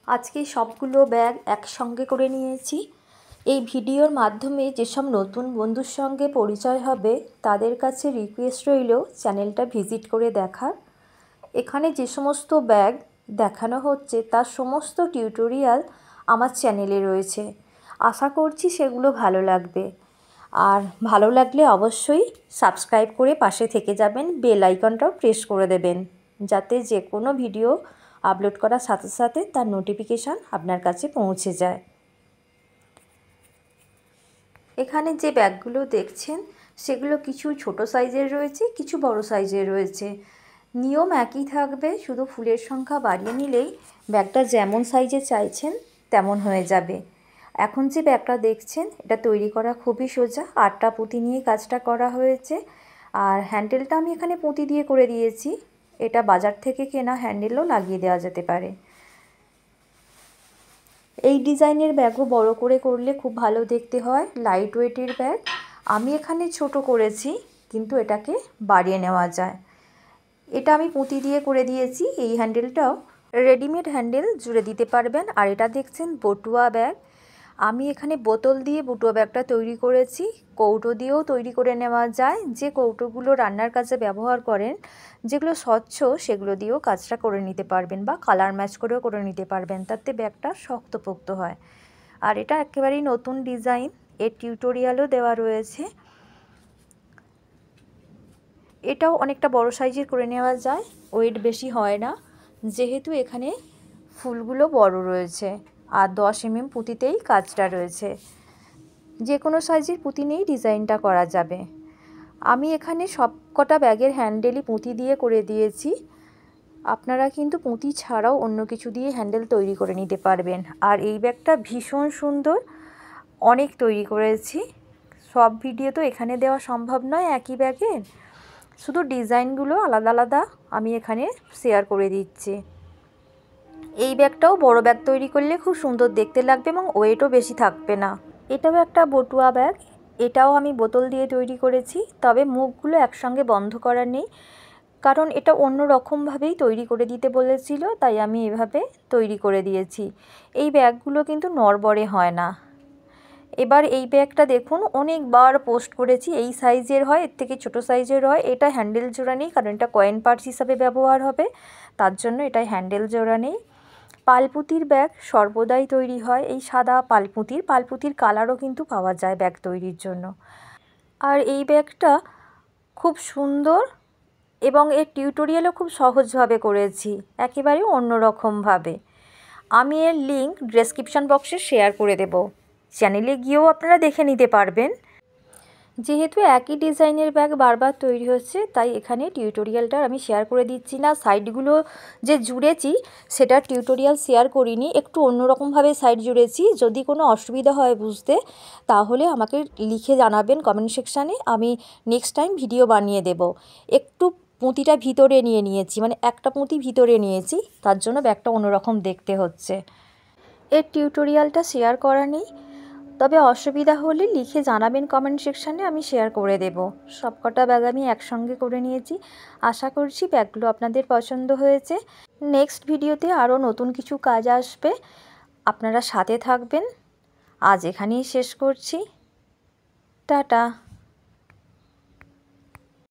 আজকে সবগুলো ব্যাগ একসঙ্গে করে নিয়েছি। এই ভিডিওর মাধ্যমে যেসব নতুন বন্ধুর সঙ্গে পরিচয় হবে তাদের কাছে রিকোয়েস্ট রইল চ্যানেলটা ভিজিট করে দেখার। এখানে যে সমস্ত ব্যাগ দেখানো হচ্ছে তার সমস্ত টিউটোরিয়াল আমার চ্যানেলে রয়েছে। আশা করছি সেগুলো ভালো লাগবে। আর ভালো লাগলে অবশ্যই সাবস্ক্রাইব করে পাশে থেকে যাবেন, বেল আইকনটাও প্রেস করে দেবেন, যাতে যে কোনো ভিডিও আপলোড করার সাথে সাথে তার নোটিফিকেশান আপনার কাছে পৌঁছে যায়। এখানে যে ব্যাগগুলো দেখছেন সেগুলো কিছু ছোট সাইজের রয়েছে, কিছু বড় সাইজের রয়েছে। নিয়ম একই থাকবে, শুধু ফুলের সংখ্যা বাড়িয়ে নিলেই ব্যাগটা যেমন সাইজে চাইছেন তেমন হয়ে যাবে। এখন যে ব্যাগটা দেখছেন এটা তৈরি করা খুবই সোজা, 8টা পুঁতি নিয়ে কাজটা করা হয়েছে। আর হ্যান্ডেলটা আমি এখানে পুঁতি দিয়ে করে দিয়েছি। এটা বাজার থেকে কেনা হ্যান্ডেলও লাগিয়ে দেওয়া যেতে পারে। এই ডিজাইনের ব্যাগও বড় করে করলে খুব ভালো দেখতে হয়, লাইট ওয়েটের ব্যাগ। আমি এখানে ছোট করেছি, কিন্তু এটাকে বাড়িয়ে নেওয়া যায়। এটা আমি পুঁতি দিয়ে করে দিয়েছি। এই হ্যান্ডেলটাও রেডিমেড হ্যান্ডেল জুড়ে দিতে পারবেন। আর এটা দেখছেন বটুয়া ব্যাগ। আমি এখানে বোতল দিয়ে বটুয়া ব্যাগটা তৈরি করেছি। কৌটো দিয়েও তৈরি করে নেওয়া যায়। যে কৌটোগুলো রান্নার কাজে ব্যবহার করেন, যেগুলো স্বচ্ছ, সেগুলো দিয়েও কাজটা করে নিতে পারবেন, বা কালার ম্যাচ করেও করে নিতে পারবেন, তাতে ব্যাগটা শক্তপোক্ত হয়। আর এটা একেবারেই নতুন ডিজাইন, এর টিউটোরিয়ালও দেওয়া রয়েছে। এটাও অনেকটা বড় সাইজের করে নেওয়া যায়, ওয়েট বেশি হয় না, যেহেতু এখানে ফুলগুলো বড় রয়েছে আর 10 mm পুঁতিতেই কাজটা রয়েছে। যে কোনো সাইজের পুঁতি নিয়েই ডিজাইনটা করা যাবে। আমি এখানে সব কটা ব্যাগের হ্যান্ডেলই পুঁতি দিয়ে করে দিয়েছি। আপনারা কিন্তু পুঁতি ছাড়াও অন্য কিছু দিয়ে হ্যান্ডেল তৈরি করে নিতে পারবেন। আর এই ব্যাগটা ভীষণ সুন্দর, অনেক তৈরি করেছি। সব ভিডিও তো এখানে দেওয়া সম্ভব নয় একই ব্যাগের, শুধু ডিজাইনগুলো আলাদা আলাদা আমি এখানে শেয়ার করে দিচ্ছি। এই ব্যাগটাও বড় ব্যাগ তৈরি করলে খুব সুন্দর দেখতে লাগবে এবং ওয়েটও বেশি থাকবে না। এটাও একটা বটুয়া ব্যাগ। এটাও আমি বোতল দিয়ে তৈরি করেছি, তবে মুখগুলো একসঙ্গে বন্ধ করা নেই, কারণ এটা অন্য রকমভাবেই তৈরি করে দিতে বলেছিল, তাই আমি এভাবে তৈরি করে দিয়েছি। এই ব্যাগগুলো কিন্তু নড়বড়ে হয় না। এবার এই ব্যাগটা দেখুন, অনেকবার পোস্ট করেছি। এই সাইজের হয়, এর থেকে ছোট সাইজের হয়। এটা হ্যান্ডেল জোড়া নেই, কারণ এটা কয়েন পার্স হিসাবে ব্যবহার হবে, তার জন্য এটাই হ্যান্ডেল জোড়া নেই। পালপুতির ব্যাগ সর্বদাই তৈরি হয়, এই সাদা পালপুতির কালারও কিন্তু পাওয়া যায় ব্যাগ তৈরির জন্য। আর এই ব্যাগটা খুব সুন্দর এবং এর টিউটোরিয়ালও খুব সহজভাবে করেছি, একেবারে অন্যরকমভাবে। আমি এর লিঙ্ক ডেসক্রিপশন বক্সে শেয়ার করে দেব, চ্যানেলে গিয়েও আপনারা দেখে নিতে পারবেন। যেহেতু একই ডিজাইনের ব্যাগ বারবার তৈরি হচ্ছে, তাই এখানে টিউটোরিয়ালটা আমি শেয়ার করে দিচ্ছি না। সাইডগুলো যে জুড়েছি সেটার টিউটোরিয়াল শেয়ার করিনি, একটু অন্যরকমভাবে সাইড জুড়েছি। যদি কোনো অসুবিধা হয় বুঝতে, তাহলে আমাকে লিখে জানাবেন কমেন্ট সেকশানে, আমি নেক্সট টাইম ভিডিও বানিয়ে দেব। একটু পুঁতিটা ভিতরে নিয়েছি, মানে একটা পুঁতি ভিতরে নিয়েছি, তার জন্য ব্যাগটা অন্যরকম দেখতে হচ্ছে। এর টিউটোরিয়ালটা শেয়ার করা নেই, তবে অসুবিধা হলে লিখে জানাবেন কমেন্ট সেকশানে, আমি শেয়ার করে দেব। সবকটা ব্যাগ আমি একসঙ্গে করে নিয়েছি। আশা করছি ব্যাগগুলো আপনাদের পছন্দ হয়েছে। নেক্সট ভিডিওতে আরও নতুন কিছু কাজ আসবে, আপনারা সাথে থাকবেন। আজ এখানেই শেষ করছি। টাটা।